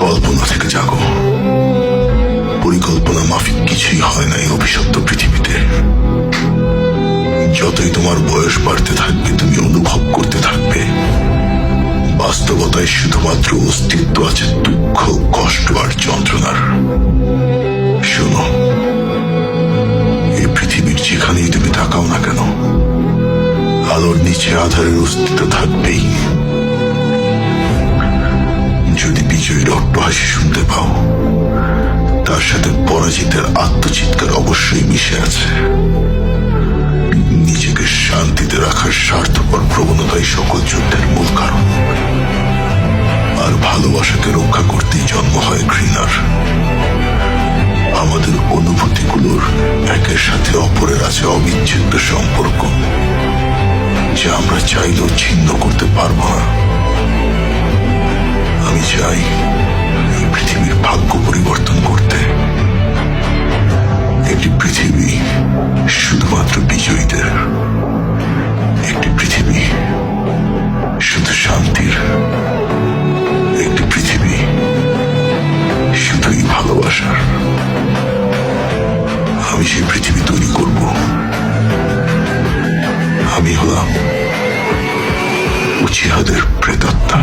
কল্পনা থেকে জাগো। পরিকল্পনা মাফিক কিছুই হয় না এই অভিশপ্ত পৃথিবীতে। যতই তোমার বয়স বাড়তে থাকবে, তুমি অনুভব করতে থাকবে বাস্তবতায় শুধুমাত্র অস্তিত্ব আছে দুঃখ, কষ্ট আর যন্ত্রণার। শোনো, এই পৃথিবীর যেখানেই তুমি তাকাও না কেন, আলোর নিচে আধারের অস্তিত্ব থাকবেই। যদি বিজয়ীর অট্টহাসি শুনতে পাও, তার সাথে পরাজিতের আত্মচিৎকার অবশ্যই মিশে আছে। নিজেকে শান্তিতে রাখার স্বার্থপর প্রবণতাই সকল যুদ্ধের মূল কারণ। আর ভালোবাসাকে রক্ষা করতেই জন্ম হয় ঘৃণার। আমাদের অনুভূতিগুলোর একের সাথে অপরের আছে অবিচ্ছেদ্য সম্পর্ক, যা আমরা চাইলেও ছিন্ন করতে পারবো না। আমি চাই এই পৃথিবীর ভাগ্য পরিবর্তন করতে। একটি পৃথিবী শুধুমাত্র বিজয়ীদের, একটি পৃথিবী শুধু শান্তির, একটি পৃথিবী শুধুই ভালোবাসার। আমি সেই পৃথিবী তৈরি করব। আমি হলাম উচিহাদের প্রেতাত্মা।